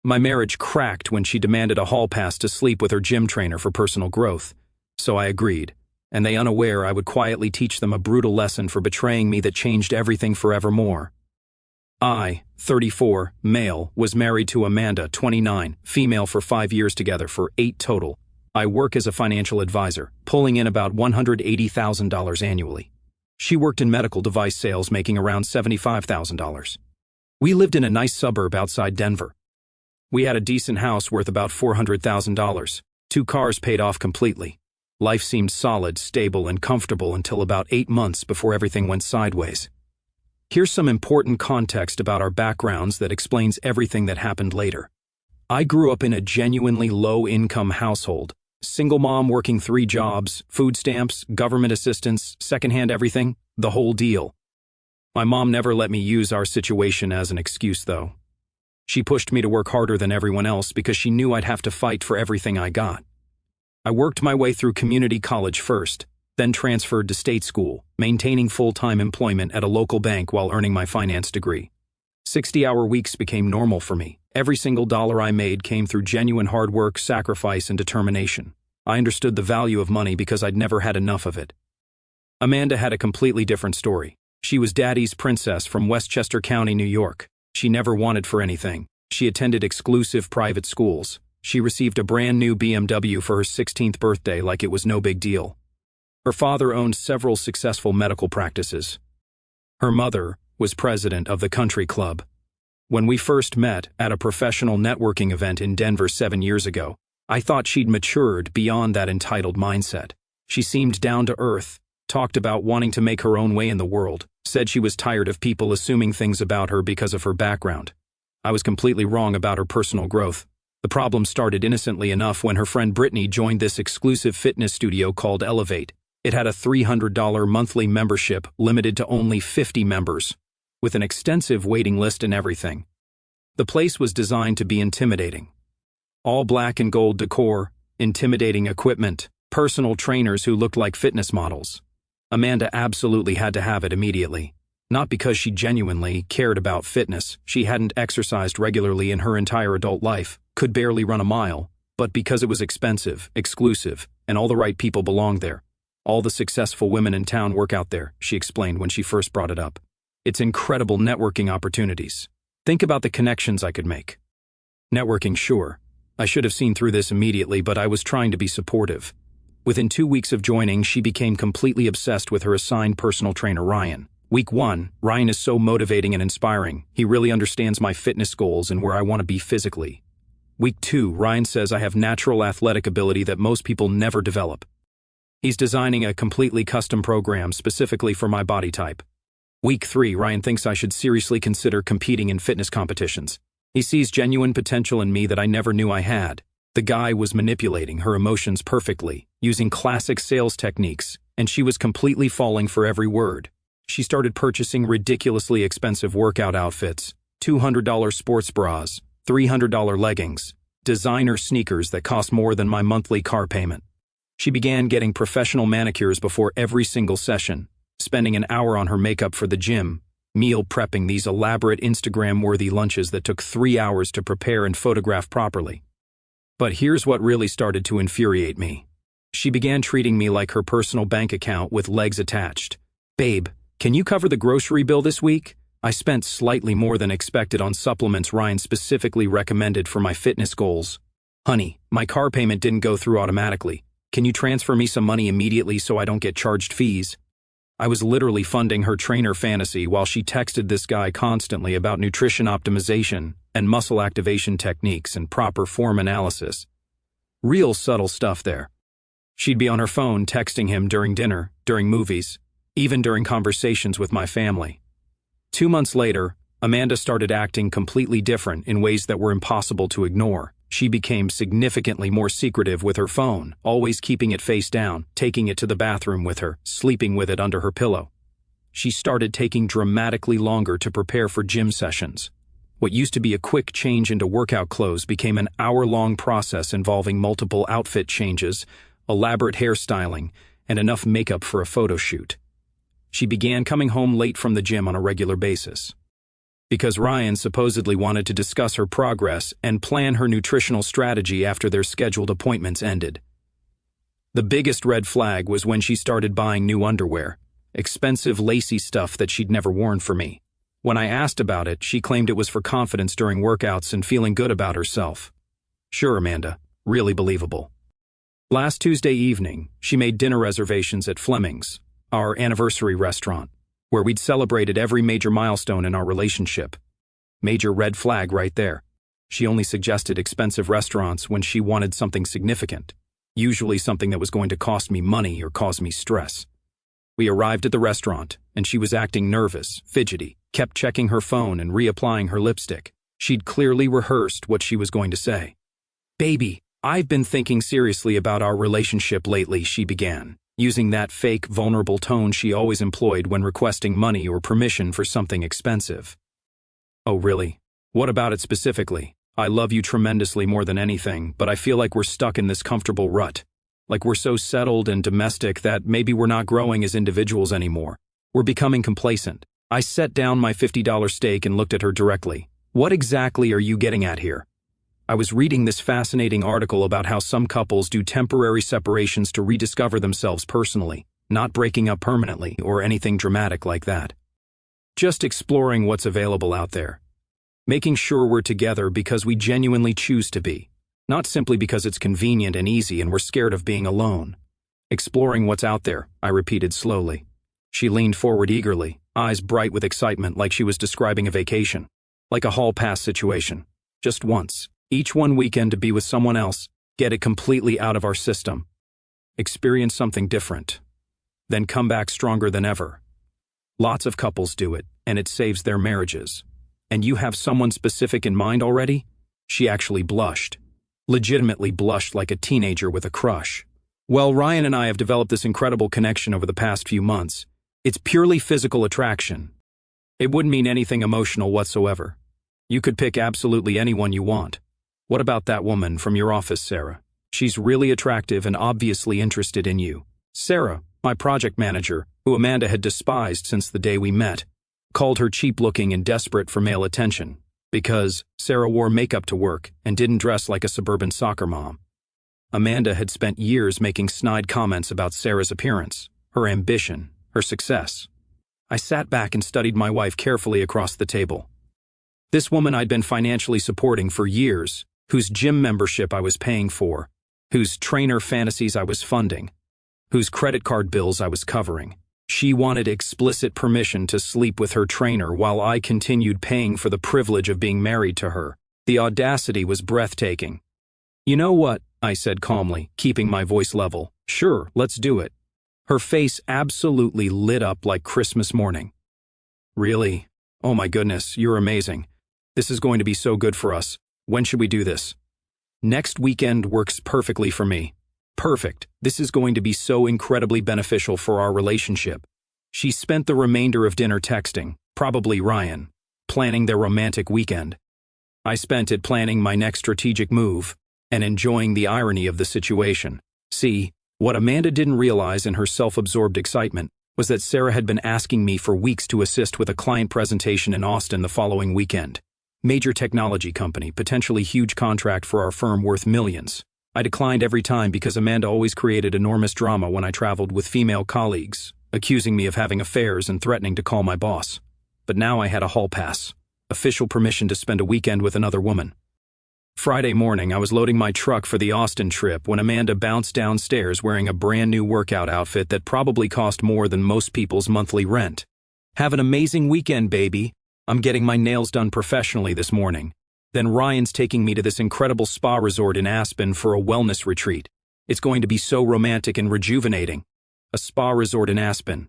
My marriage cracked when she demanded a hall pass to sleep with her gym trainer for personal growth. So I agreed, and they unaware I would quietly teach them a brutal lesson for betraying me that changed everything forevermore. I, 34, male, was married to Amanda, 29, female for 5 years together for 8 total. I work as a financial advisor, pulling in about $180,000 annually. She worked in medical device sales, making around $75,000. We lived in a nice suburb outside Denver. We had a decent house worth about $400,000, 2 cars paid off completely. Life seemed solid, stable, and comfortable until about 8 months before everything went sideways. Here's some important context about our backgrounds that explains everything that happened later. I grew up in a genuinely low-income household. Single mom working 3 jobs, food stamps, government assistance, secondhand everything, the whole deal. My mom never let me use our situation as an excuse, though. She pushed me to work harder than everyone else because she knew I'd have to fight for everything I got. I worked my way through community college first, then transferred to state school, maintaining full-time employment at a local bank while earning my finance degree. 60-hour weeks became normal for me. Every single dollar I made came through genuine hard work, sacrifice, and determination. I understood the value of money because I'd never had enough of it. Amanda had a completely different story. She was daddy's princess from Westchester County, New York. She never wanted for anything. She attended exclusive private schools. She received a brand new BMW for her 16th birthday like it was no big deal. Her father owned several successful medical practices. Her mother was president of the country club. When we first met at a professional networking event in Denver 7 years ago, I thought she'd matured beyond that entitled mindset. She seemed down to earth, talked about wanting to make her own way in the world, said she was tired of people assuming things about her because of her background. I was completely wrong about her personal growth. The problem started innocently enough when her friend Brittany joined this exclusive fitness studio called Elevate. It had a $300 monthly membership limited to only 50 members, with an extensive waiting list and everything. The place was designed to be intimidating. All black and gold decor, intimidating equipment, personal trainers who looked like fitness models. Amanda absolutely had to have it immediately. Not because she genuinely cared about fitness, she hadn't exercised regularly in her entire adult life, could barely run a mile, but because it was expensive, exclusive, and all the right people belonged there. All the successful women in town work out there, she explained when she first brought it up. It's incredible networking opportunities. Think about the connections I could make. Networking, sure. I should have seen through this immediately, but I was trying to be supportive. Within 2 weeks of joining, she became completely obsessed with her assigned personal trainer, Ryan. Week 1, Ryan is so motivating and inspiring. He really understands my fitness goals and where I want to be physically. Week 2, Ryan says I have natural athletic ability that most people never develop. He's designing a completely custom program specifically for my body type. Week 3, Ryan thinks I should seriously consider competing in fitness competitions. He sees genuine potential in me that I never knew I had. The guy was manipulating her emotions perfectly, using classic sales techniques, and she was completely falling for every word. She started purchasing ridiculously expensive workout outfits, $200 sports bras, $300 leggings, designer sneakers that cost more than my monthly car payment. She began getting professional manicures before every single session, spending an hour on her makeup for the gym, meal prepping these elaborate Instagram-worthy lunches that took 3 hours to prepare and photograph properly. But here's what really started to infuriate me. She began treating me like her personal bank account with legs attached. Babe, can you cover the grocery bill this week? I spent slightly more than expected on supplements Ryan specifically recommended for my fitness goals. Honey, my car payment didn't go through automatically. Can you transfer me some money immediately so I don't get charged fees? I was literally funding her trainer fantasy while she texted this guy constantly about nutrition optimization and muscle activation techniques and proper form analysis. Real subtle stuff there. She'd be on her phone texting him during dinner, during movies, even during conversations with my family. 2 months later, Amanda started acting completely different in ways that were impossible to ignore. She became significantly more secretive with her phone, always keeping it face down, taking it to the bathroom with her, sleeping with it under her pillow. She started taking dramatically longer to prepare for gym sessions. What used to be a quick change into workout clothes became an hour-long process involving multiple outfit changes, elaborate hairstyling, and enough makeup for a photo shoot. She began coming home late from the gym on a regular basis. because Ryan supposedly wanted to discuss her progress and plan her nutritional strategy after their scheduled appointments ended. The biggest red flag was when she started buying new underwear, expensive lacy stuff that she'd never worn for me. When I asked about it, she claimed it was for confidence during workouts and feeling good about herself. Sure, Amanda, really believable. Last Tuesday evening, she made dinner reservations at Fleming's, our anniversary restaurant, where we'd celebrated every major milestone in our relationship. Major red flag right there. She only suggested expensive restaurants when she wanted something significant, usually something that was going to cost me money or cause me stress. We arrived at the restaurant, and she was acting nervous, fidgety, kept checking her phone and reapplying her lipstick. She'd clearly rehearsed what she was going to say. "Baby, I've been thinking seriously about our relationship lately," she began, using that fake, vulnerable tone she always employed when requesting money or permission for something expensive. "Oh, really? What about it specifically? I love you tremendously more than anything, but I feel like we're stuck in this comfortable rut. Like we're so settled and domestic that maybe we're not growing as individuals anymore. We're becoming complacent." I set down my $50 steak and looked at her directly. "What exactly are you getting at here?" I was reading this fascinating article about how some couples do temporary separations to rediscover themselves personally, not breaking up permanently or anything dramatic like that. Just exploring what's available out there. Making sure we're together because we genuinely choose to be, not simply because it's convenient and easy and we're scared of being alone. Exploring what's out there, I repeated slowly. She leaned forward eagerly, eyes bright with excitement like she was describing a vacation, like a hall pass situation. Just once. Each one weekend to be with someone else, get it completely out of our system. Experience something different. Then come back stronger than ever. Lots of couples do it, and it saves their marriages. And you have someone specific in mind already? She actually blushed. Legitimately blushed like a teenager with a crush. Well, Ryan and I have developed this incredible connection over the past few months. It's purely physical attraction. It wouldn't mean anything emotional whatsoever. You could pick absolutely anyone you want. What about that woman from your office, Sarah? She's really attractive and obviously interested in you. Sarah, my project manager, who Amanda had despised since the day we met, called her cheap-looking and desperate for male attention because Sarah wore makeup to work and didn't dress like a suburban soccer mom. Amanda had spent years making snide comments about Sarah's appearance, her ambition, her success. I sat back and studied my wife carefully across the table. This woman I'd been financially supporting for years, whose gym membership I was paying for, whose trainer fantasies I was funding, whose credit card bills I was covering. She wanted explicit permission to sleep with her trainer while I continued paying for the privilege of being married to her. The audacity was breathtaking. "You know what?" I said calmly, keeping my voice level. "Sure, let's do it." Her face absolutely lit up like Christmas morning. "Really? Oh my goodness, you're amazing. This is going to be so good for us. When should we do this?" "Next weekend works perfectly for me." "Perfect. This is going to be so incredibly beneficial for our relationship." She spent the remainder of dinner texting, probably Ryan, planning their romantic weekend. I spent it planning my next strategic move and enjoying the irony of the situation. See, what Amanda didn't realize in her self-absorbed excitement was that Sarah had been asking me for weeks to assist with a client presentation in Austin the following weekend. Major technology company, potentially huge contract for our firm worth millions. I declined every time because Amanda always created enormous drama when I traveled with female colleagues, accusing me of having affairs and threatening to call my boss. But now I had a hall pass, official permission to spend a weekend with another woman. Friday morning, I was loading my truck for the Austin trip when Amanda bounced downstairs wearing a brand new workout outfit that probably cost more than most people's monthly rent. "Have an amazing weekend, baby. I'm getting my nails done professionally this morning. Then Ryan's taking me to this incredible spa resort in Aspen for a wellness retreat. It's going to be so romantic and rejuvenating." A spa resort in Aspen.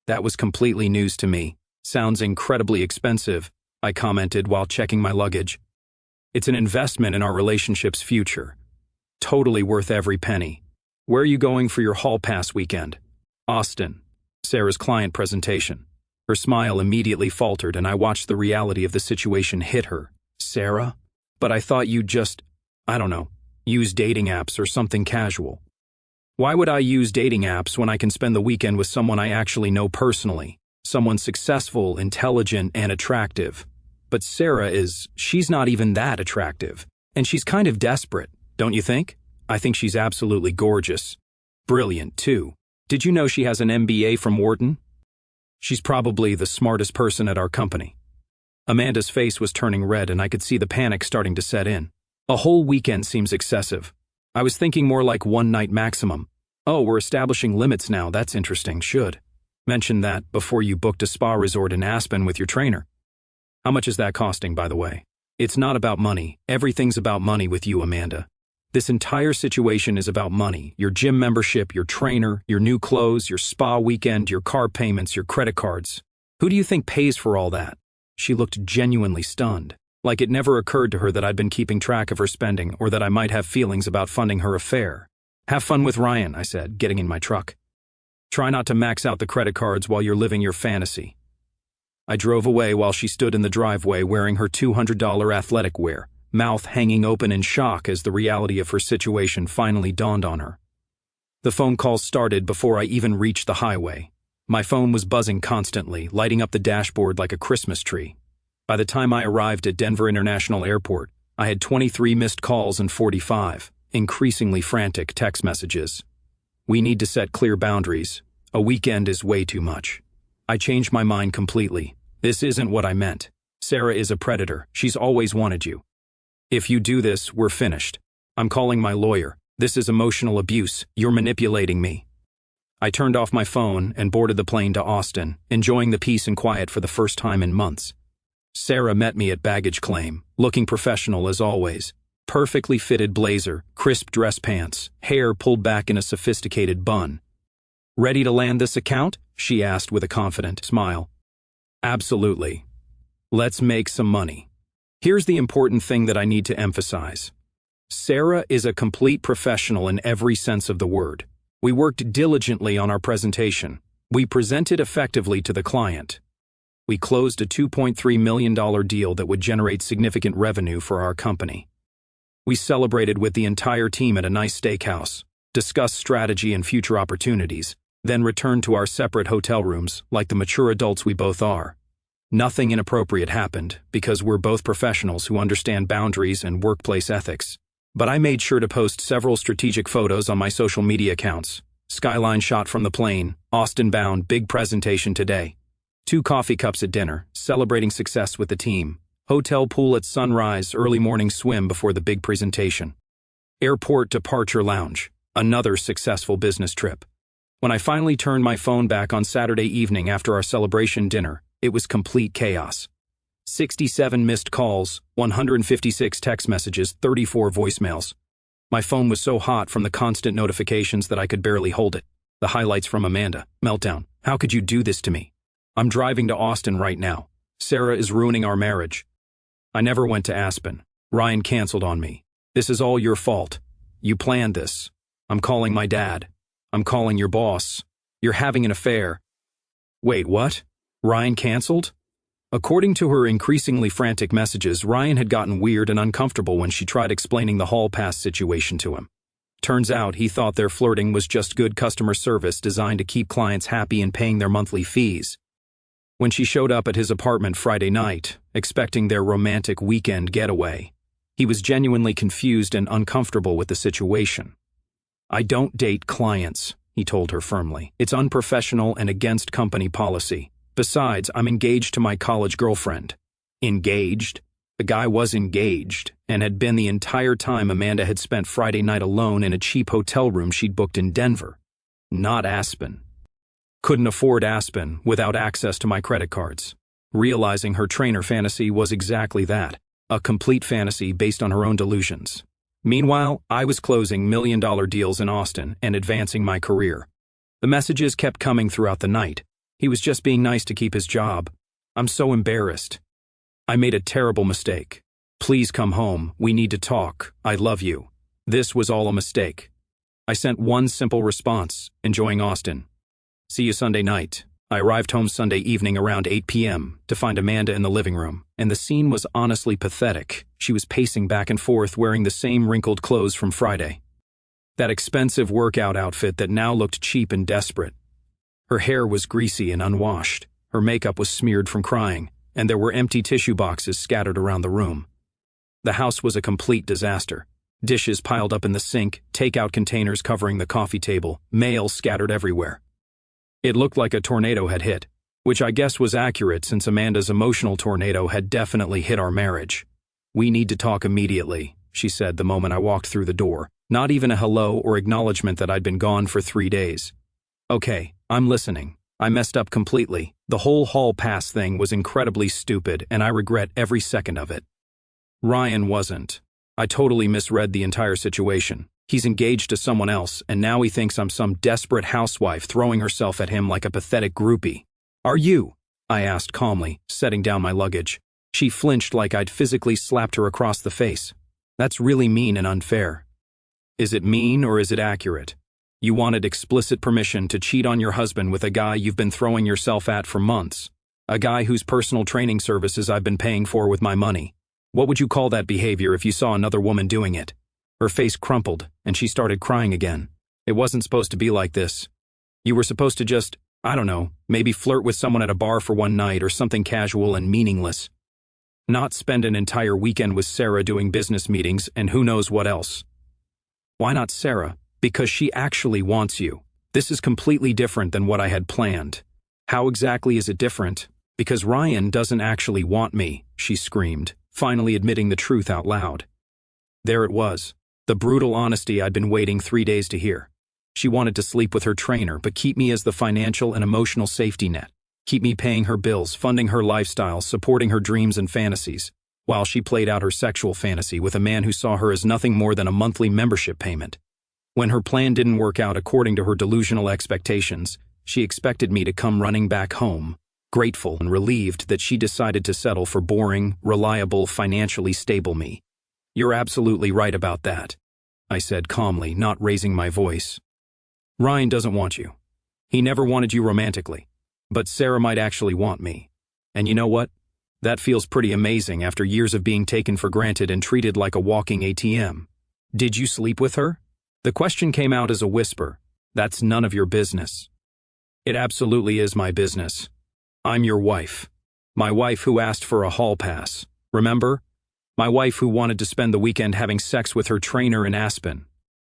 That was completely news to me. "Sounds incredibly expensive," I commented while checking my luggage. "It's an investment in our relationship's future. Totally worth every penny." "Where are you going for your hall pass weekend?" "Austin. Sarah's client presentation." Her smile immediately faltered and I watched the reality of the situation hit her. "Sarah? But I thought you'd just, I don't know, use dating apps or something casual." "Why would I use dating apps when I can spend the weekend with someone I actually know personally? Someone successful, intelligent, and attractive. But she's not even that attractive. And she's kind of desperate, don't you think? I think she's absolutely gorgeous. Brilliant, too. Did you know she has an MBA from Wharton? She's probably the smartest person at our company. Amanda's face was turning red and I could see the panic starting to set in. A whole weekend seems excessive. I was thinking more like one night maximum. Oh, we're establishing limits now, that's interesting, should. Mention that before you booked a spa resort in Aspen with your trainer. How much is that costing, by the way? It's not about money. Everything's about money with you, Amanda. This entire situation is about money. Your gym membership, your trainer, your new clothes, your spa weekend, your car payments, your credit cards. Who do you think pays for all that? She looked genuinely stunned, like it never occurred to her that I'd been keeping track of her spending or that I might have feelings about funding her affair. Have fun with Ryan, I said, getting in my truck. Try not to max out the credit cards while you're living your fantasy. I drove away while she stood in the driveway wearing her $200 athletic wear, mouth hanging open in shock as the reality of her situation finally dawned on her. The phone calls started before I even reached the highway. My phone was buzzing constantly, lighting up the dashboard like a Christmas tree. By the time I arrived at Denver International Airport, I had 23 missed calls and 45, increasingly frantic text messages. We need to set clear boundaries. A weekend is way too much. I changed my mind completely. This isn't what I meant. Sarah is a predator. She's always wanted you. If you do this, we're finished. I'm calling my lawyer. This is emotional abuse. You're manipulating me. I turned off my phone and boarded the plane to Austin, enjoying the peace and quiet for the first time in months. Sarah met me at baggage claim, looking professional as always. Perfectly fitted blazer, crisp dress pants, hair pulled back in a sophisticated bun. Ready to land this account? She asked with a confident smile. Absolutely. Let's make some money. Here's the important thing that I need to emphasize. Sarah is a complete professional in every sense of the word. We worked diligently on our presentation. We presented effectively to the client. We closed a $2.3 million deal that would generate significant revenue for our company. We celebrated with the entire team at a nice steakhouse, discussed strategy and future opportunities, then returned to our separate hotel rooms like the mature adults we both are. Nothing inappropriate happened because we're both professionals who understand boundaries and workplace ethics. But I made sure to post several strategic photos on my social media accounts. Skyline shot from the plane, Austin bound, big presentation today. 2 coffee cups at dinner, celebrating success with the team. Hotel pool at sunrise, early morning swim before the big presentation. Airport departure lounge, another successful business trip. When I finally turned my phone back on Saturday evening after our celebration dinner, it was complete chaos. 67 missed calls, 156 text messages, 34 voicemails. My phone was so hot from the constant notifications that I could barely hold it. The highlights from Amanda. Meltdown. How could you do this to me? I'm driving to Austin right now. Sarah is ruining our marriage. I never went to Aspen. Ryan canceled on me. This is all your fault. You planned this. I'm calling my dad. I'm calling your boss. You're having an affair. Wait, what? Ryan canceled? According to her increasingly frantic messages, Ryan had gotten weird and uncomfortable when she tried explaining the hall pass situation to him. Turns out he thought their flirting was just good customer service designed to keep clients happy and paying their monthly fees. When she showed up at his apartment Friday night, expecting their romantic weekend getaway, he was genuinely confused and uncomfortable with the situation. I don't date clients, he told her firmly. It's unprofessional and against company policy. Besides, I'm engaged to my college girlfriend. Engaged? The guy was engaged, and had been the entire time Amanda had spent Friday night alone in a cheap hotel room she'd booked in Denver. Not Aspen. Couldn't afford Aspen without access to my credit cards. Realizing her trainer fantasy was exactly that, a complete fantasy based on her own delusions. Meanwhile, I was closing million-dollar deals in Austin and advancing my career. The messages kept coming throughout the night. He was just being nice to keep his job. I'm so embarrassed. I made a terrible mistake. Please come home. We need to talk. I love you. This was all a mistake. I sent one simple response, enjoying Austin. See you Sunday night. I arrived home Sunday evening around 8 p.m. to find Amanda in the living room, and the scene was honestly pathetic. She was pacing back and forth wearing the same wrinkled clothes from Friday. That expensive workout outfit that now looked cheap and desperate. Her hair was greasy and unwashed. Her makeup was smeared from crying, and there were empty tissue boxes scattered around the room. The house was a complete disaster. Dishes piled up in the sink, takeout containers covering the coffee table, mail scattered everywhere. It looked like a tornado had hit, which I guess was accurate since Amanda's emotional tornado had definitely hit our marriage. "We need to talk immediately," she said the moment I walked through the door, not even a hello or acknowledgement that I'd been gone for 3 days. "Okay, I'm listening. I messed up completely. The whole hall pass thing was incredibly stupid, and I regret every second of it." Ryan wasn't. I totally misread the entire situation. He's engaged to someone else, and now he thinks I'm some desperate housewife throwing herself at him like a pathetic groupie. "Are you?" I asked calmly, setting down my luggage. She flinched like I'd physically slapped her across the face. "That's really mean and unfair." "Is it mean or is it accurate? You wanted explicit permission to cheat on your husband with a guy you've been throwing yourself at for months. A guy whose personal training services I've been paying for with my money. What would you call that behavior if you saw another woman doing it?" Her face crumpled, and she started crying again. "It wasn't supposed to be like this. You were supposed to just, I don't know, maybe flirt with someone at a bar for one night or something casual and meaningless. Not spend an entire weekend with Sarah doing business meetings and who knows what else." "Why not Sarah?" "Because she actually wants you. This is completely different than what I had planned." "How exactly is it different?" "Because Ryan doesn't actually want me," she screamed, finally admitting the truth out loud. There it was, the brutal honesty I'd been waiting 3 days to hear. She wanted to sleep with her trainer, but keep me as the financial and emotional safety net. Keep me paying her bills, funding her lifestyle, supporting her dreams and fantasies, while she played out her sexual fantasy with a man who saw her as nothing more than a monthly membership payment. When her plan didn't work out according to her delusional expectations, she expected me to come running back home, grateful and relieved that she decided to settle for boring, reliable, financially stable me. "You're absolutely right about that," I said calmly, not raising my voice. "Ryan doesn't want you. He never wanted you romantically. But Sarah might actually want me. And you know what? That feels pretty amazing after years of being taken for granted and treated like a walking ATM. Did you sleep with her?" The question came out as a whisper. "That's none of your business." "It absolutely is my business. I'm your wife. My wife who asked for a hall pass. Remember? My wife who wanted to spend the weekend having sex with her trainer in Aspen.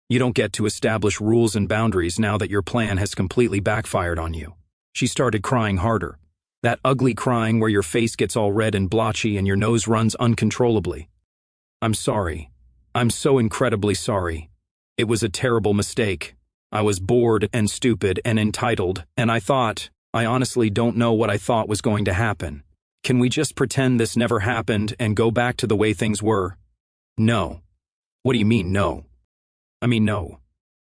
You don't get to establish rules and boundaries now that your plan has completely backfired on you." She started crying harder. That ugly crying where your face gets all red and blotchy and your nose runs uncontrollably. "I'm sorry. I'm so incredibly sorry. It was a terrible mistake. I was bored and stupid and entitled, and I honestly don't know what I thought was going to happen. Can we just pretend this never happened and go back to the way things were?" "No." "What do you mean, no?" "I mean, no.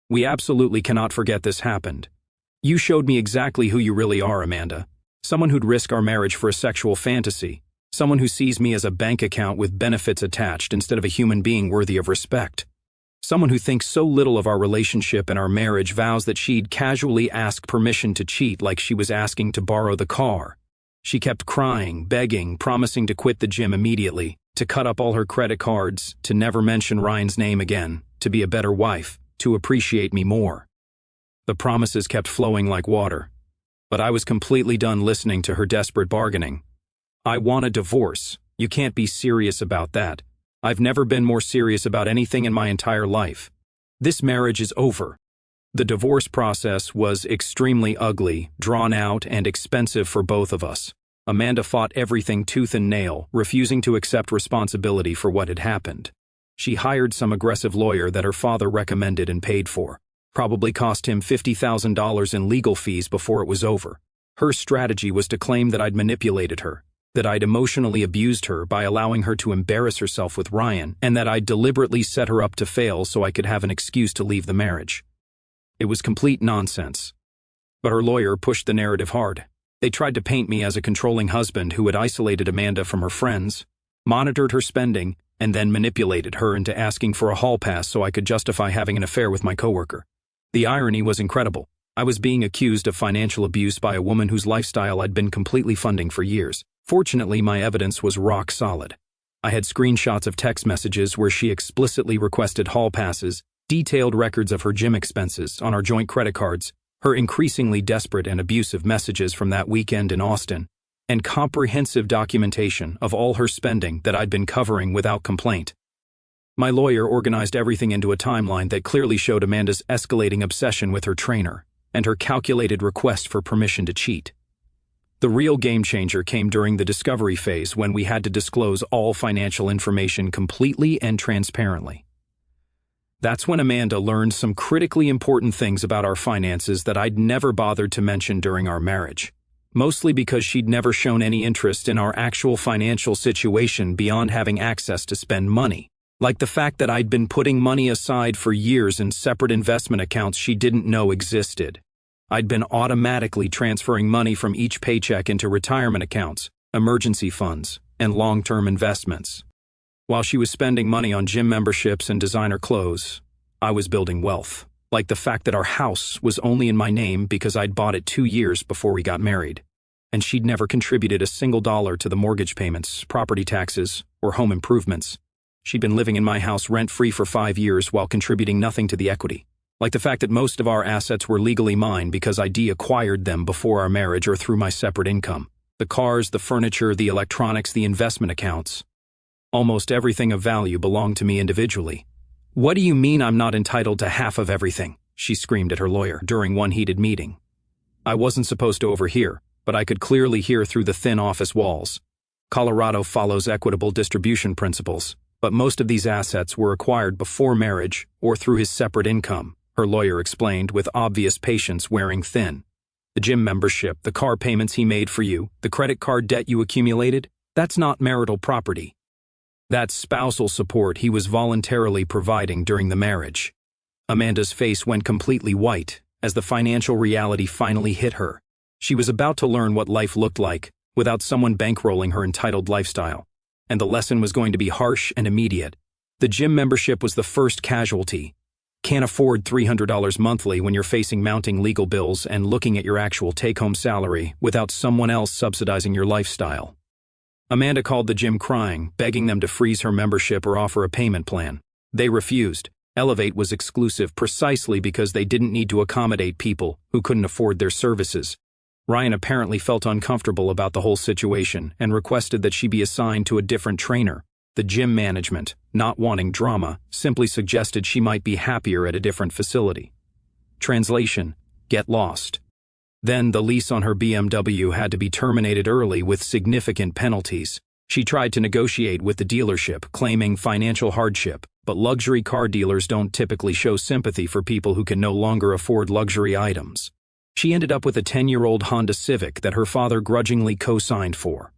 We absolutely cannot forget this happened. You showed me exactly who you really are, Amanda. Someone who'd risk our marriage for a sexual fantasy. Someone who sees me as a bank account with benefits attached instead of a human being worthy of respect. Someone who thinks so little of our relationship and our marriage vows that she'd casually ask permission to cheat like she was asking to borrow the car. She kept crying, begging, promising to quit the gym immediately, to cut up all her credit cards, to never mention Ryan's name again, to be a better wife, to appreciate me more. The promises kept flowing like water, but I was completely done listening to her desperate bargaining. "I want a divorce. You can't be serious about that. I've never been more serious about anything in my entire life. This marriage is over." The divorce process was extremely ugly, drawn out, and expensive for both of us. Amanda fought everything tooth and nail, refusing to accept responsibility for what had happened. She hired some aggressive lawyer that her father recommended and paid for. Probably cost him $50,000 in legal fees before it was over. Her strategy was to claim that I'd manipulated her, that I'd emotionally abused her by allowing her to embarrass herself with Ryan, and that I'd deliberately set her up to fail so I could have an excuse to leave the marriage. It was complete nonsense. But her lawyer pushed the narrative hard. They tried to paint me as a controlling husband who had isolated Amanda from her friends, monitored her spending, and then manipulated her into asking for a hall pass so I could justify having an affair with my coworker. The irony was incredible. I was being accused of financial abuse by a woman whose lifestyle I'd been completely funding for years. Fortunately, my evidence was rock solid. I had screenshots of text messages where she explicitly requested hall passes, detailed records of her gym expenses on our joint credit cards, her increasingly desperate and abusive messages from that weekend in Austin, and comprehensive documentation of all her spending that I'd been covering without complaint. My lawyer organized everything into a timeline that clearly showed Amanda's escalating obsession with her trainer and her calculated request for permission to cheat. The real game changer came during the discovery phase when we had to disclose all financial information completely and transparently. That's when Amanda learned some critically important things about our finances that I'd never bothered to mention during our marriage, mostly because she'd never shown any interest in our actual financial situation beyond having access to spend money, like the fact that I'd been putting money aside for years in separate investment accounts she didn't know existed. I'd been automatically transferring money from each paycheck into retirement accounts, emergency funds, and long-term investments. While she was spending money on gym memberships and designer clothes, I was building wealth, like the fact that our house was only in my name because I'd bought it 2 years before we got married, and she'd never contributed a single dollar to the mortgage payments, property taxes, or home improvements. She'd been living in my house rent-free for 5 years while contributing nothing to the equity, like the fact that most of our assets were legally mine because I acquired them before our marriage or through my separate income. The cars, the furniture, the electronics, the investment accounts. Almost everything of value belonged to me individually. "What do you mean I'm not entitled to half of everything?" she screamed at her lawyer during one heated meeting. I wasn't supposed to overhear, but I could clearly hear through the thin office walls. Colorado follows equitable distribution principles, but most of these assets were acquired before marriage or through his separate income, her lawyer explained with obvious patience wearing thin. The gym membership, the car payments he made for you, the credit card debt you accumulated, that's not marital property. That's spousal support he was voluntarily providing during the marriage. Amanda's face went completely white as the financial reality finally hit her. She was about to learn what life looked like without someone bankrolling her entitled lifestyle, and the lesson was going to be harsh and immediate. The gym membership was the first casualty. Can't afford $300 monthly when you're facing mounting legal bills and looking at your actual take-home salary without someone else subsidizing your lifestyle. Amanda called the gym crying, begging them to freeze her membership or offer a payment plan. They refused. Elevate was exclusive precisely because they didn't need to accommodate people who couldn't afford their services. Ryan apparently felt uncomfortable about the whole situation and requested that she be assigned to a different trainer. The gym management, not wanting drama, simply suggested she might be happier at a different facility. Translation: get lost. Then the lease on her BMW had to be terminated early with significant penalties. She tried to negotiate with the dealership, claiming financial hardship, but luxury car dealers don't typically show sympathy for people who can no longer afford luxury items. She ended up with a 10-year-old Honda Civic that her father grudgingly co-signed for.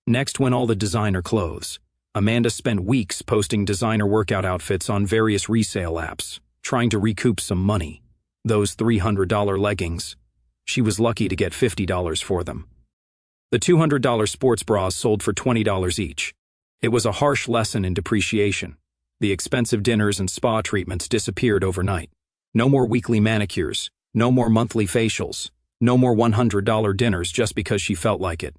Next went all the designer clothes. Amanda spent weeks posting designer workout outfits on various resale apps, trying to recoup some money. Those $300 leggings. She was lucky to get $50 for them. The $200 sports bras sold for $20 each. It was a harsh lesson in depreciation. The expensive dinners and spa treatments disappeared overnight. No more weekly manicures, no more monthly facials, no more $100 dinners just because she felt like it.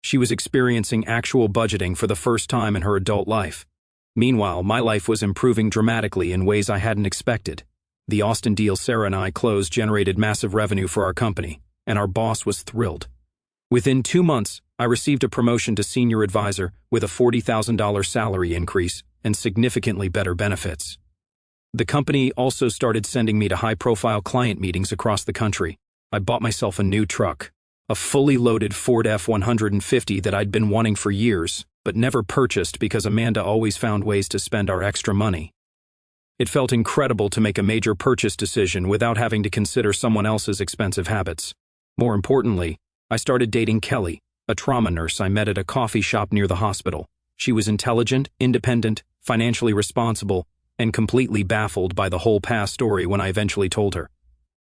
She was experiencing actual budgeting for the first time in her adult life. Meanwhile, my life was improving dramatically in ways I hadn't expected. The Austin deal Sarah and I closed generated massive revenue for our company, and our boss was thrilled. Within 2 months, I received a promotion to senior advisor with a $40,000 salary increase and significantly better benefits. The company also started sending me to high-profile client meetings across the country. I bought myself a new truck, a fully loaded Ford F-150 that I'd been wanting for years, but never purchased because Amanda always found ways to spend our extra money. It felt incredible to make a major purchase decision without having to consider someone else's expensive habits. More importantly, I started dating Kelly, a trauma nurse I met at a coffee shop near the hospital. She was intelligent, independent, financially responsible, and completely baffled by the whole past story when I eventually told her.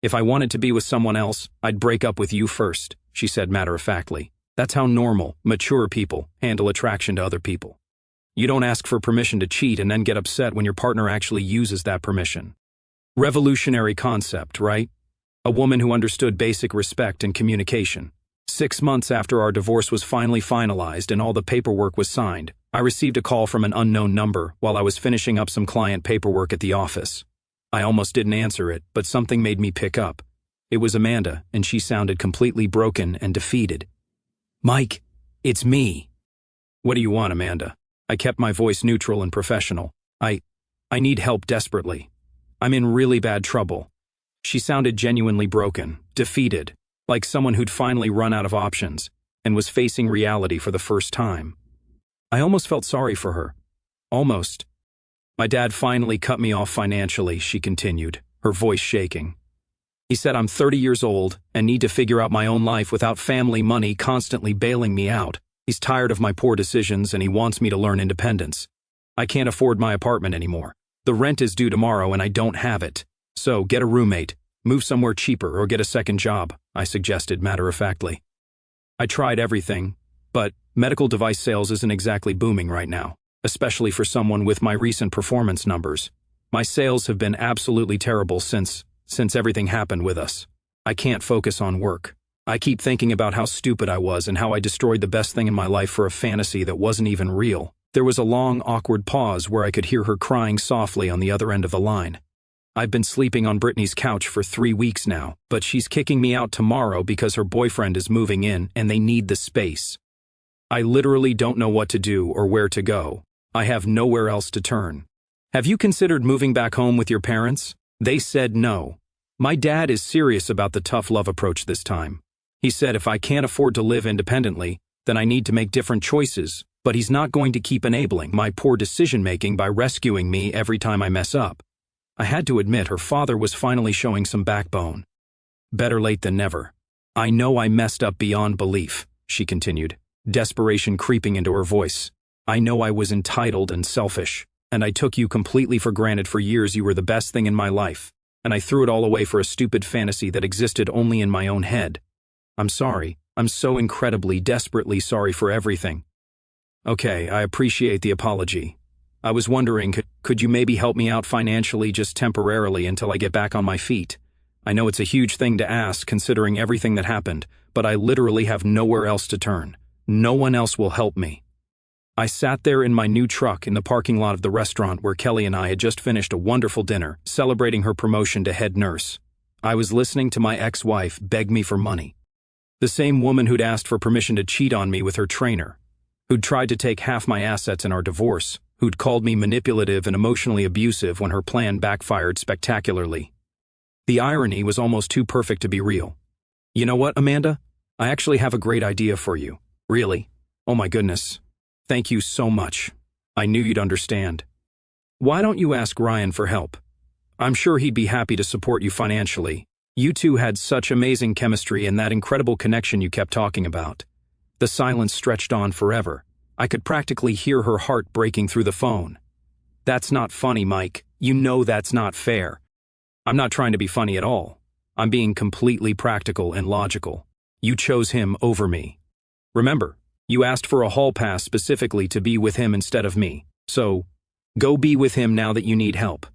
"If I wanted to be with someone else, I'd break up with you first," she said matter-of-factly. "That's how normal, mature people handle attraction to other people. You don't ask for permission to cheat and then get upset when your partner actually uses that permission." Revolutionary concept, right? A woman who understood basic respect and communication. 6 months after our divorce was finally finalized and all the paperwork was signed, I received a call from an unknown number while I was finishing up some client paperwork at the office. I almost didn't answer it, but something made me pick up. It was Amanda, and she sounded completely broken and defeated. Mike, it's me. What do you want, Amanda? I kept my voice neutral and professional. I need help desperately. I'm in really bad trouble. She sounded genuinely broken, defeated, like someone who'd finally run out of options and was facing reality for the first time. I almost felt sorry for her. Almost. My dad finally cut me off financially, she continued, her voice shaking. He said I'm 30 years old and need to figure out my own life without family money constantly bailing me out. He's tired of my poor decisions and he wants me to learn independence. I can't afford my apartment anymore. The rent is due tomorrow and I don't have it. So get a roommate, move somewhere cheaper or get a second job, I suggested matter-of-factly. I tried everything, but medical device sales isn't exactly booming right now, especially for someone with my recent performance numbers. My sales have been absolutely terrible since everything happened with us. I can't focus on work. I keep thinking about how stupid I was and how I destroyed the best thing in my life for a fantasy that wasn't even real. There was a long, awkward pause where I could hear her crying softly on the other end of the line. I've been sleeping on Brittany's couch for 3 weeks now, but she's kicking me out tomorrow because her boyfriend is moving in and they need the space. I literally don't know what to do or where to go. I have nowhere else to turn. Have you considered moving back home with your parents? They said no. My dad is serious about the tough love approach this time. He said if I can't afford to live independently, then I need to make different choices, but he's not going to keep enabling my poor decision-making by rescuing me every time I mess up. I had to admit her father was finally showing some backbone. Better late than never. I know I messed up beyond belief, she continued, desperation creeping into her voice. I know I was entitled and selfish, and I took you completely for granted for years. You were the best thing in my life, and I threw it all away for a stupid fantasy that existed only in my own head. I'm sorry. I'm so incredibly, desperately sorry for everything. Okay, I appreciate the apology. I was wondering, could you maybe help me out financially just temporarily until I get back on my feet? I know it's a huge thing to ask considering everything that happened, but I literally have nowhere else to turn. No one else will help me. I sat there in my new truck in the parking lot of the restaurant where Kelly and I had just finished a wonderful dinner, celebrating her promotion to head nurse. I was listening to my ex-wife beg me for money. The same woman who'd asked for permission to cheat on me with her trainer, who'd tried to take half my assets in our divorce, who'd called me manipulative and emotionally abusive when her plan backfired spectacularly. The irony was almost too perfect to be real. You know what, Amanda? I actually have a great idea for you. Really? Oh my goodness. Thank you so much. I knew you'd understand. Why don't you ask Ryan for help? I'm sure he'd be happy to support you financially. You two had such amazing chemistry and that incredible connection you kept talking about. The silence stretched on forever. I could practically hear her heart breaking through the phone. That's not funny, Mike. You know that's not fair. I'm not trying to be funny at all. I'm being completely practical and logical. You chose him over me. Remember, you asked for a hall pass specifically to be with him instead of me. So, go be with him now that you need help.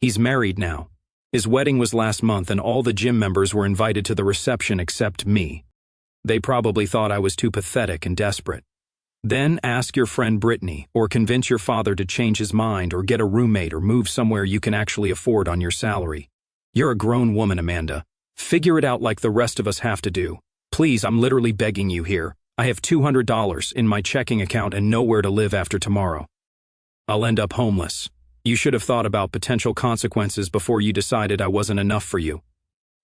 He's married now. His wedding was last month and all the gym members were invited to the reception except me. They probably thought I was too pathetic and desperate. Then ask your friend Brittany or convince your father to change his mind or get a roommate or move somewhere you can actually afford on your salary. You're a grown woman, Amanda. Figure it out like the rest of us have to do. Please, I'm literally begging you here. I have $200 in my checking account and nowhere to live after tomorrow. I'll end up homeless. You should have thought about potential consequences before you decided I wasn't enough for you.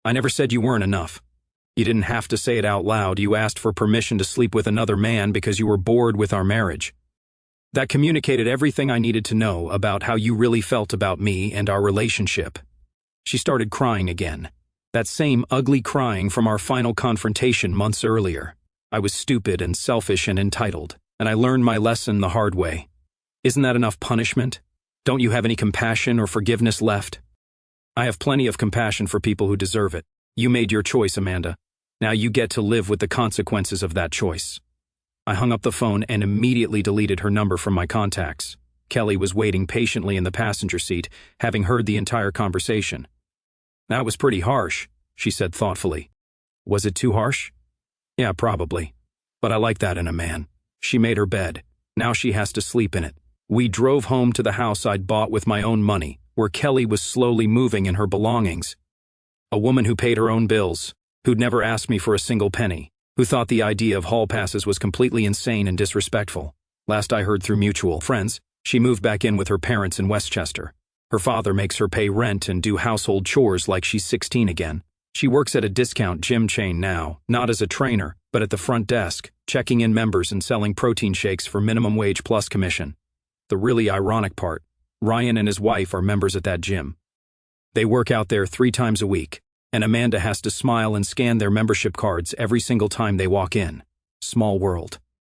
I never said you weren't enough. You didn't have to say it out loud. You asked for permission to sleep with another man because you were bored with our marriage. That communicated everything I needed to know about how you really felt about me and our relationship. She started crying again. That same ugly crying from our final confrontation months earlier. I was stupid and selfish and entitled, and I learned my lesson the hard way. Isn't that enough punishment? Don't you have any compassion or forgiveness left? I have plenty of compassion for people who deserve it. You made your choice, Amanda. Now you get to live with the consequences of that choice. I hung up the phone and immediately deleted her number from my contacts. Kelly was waiting patiently in the passenger seat, having heard the entire conversation. That was pretty harsh, she said thoughtfully. Was it too harsh? Yeah, probably. But I like that in a man. She made her bed. Now she has to sleep in it. We drove home to the house I'd bought with my own money, where Kelly was slowly moving in her belongings. A woman who paid her own bills, who'd never asked me for a single penny, who thought the idea of hall passes was completely insane and disrespectful. Last I heard through mutual friends, she moved back in with her parents in Westchester. Her father makes her pay rent and do household chores like she's 16 again. She works at a discount gym chain now, not as a trainer, but at the front desk, checking in members and selling protein shakes for minimum wage plus commission. The really ironic part, Ryan and his wife are members at that gym. They work out there 3 times a week, and Amanda has to smile and scan their membership cards every single time they walk in. Small world.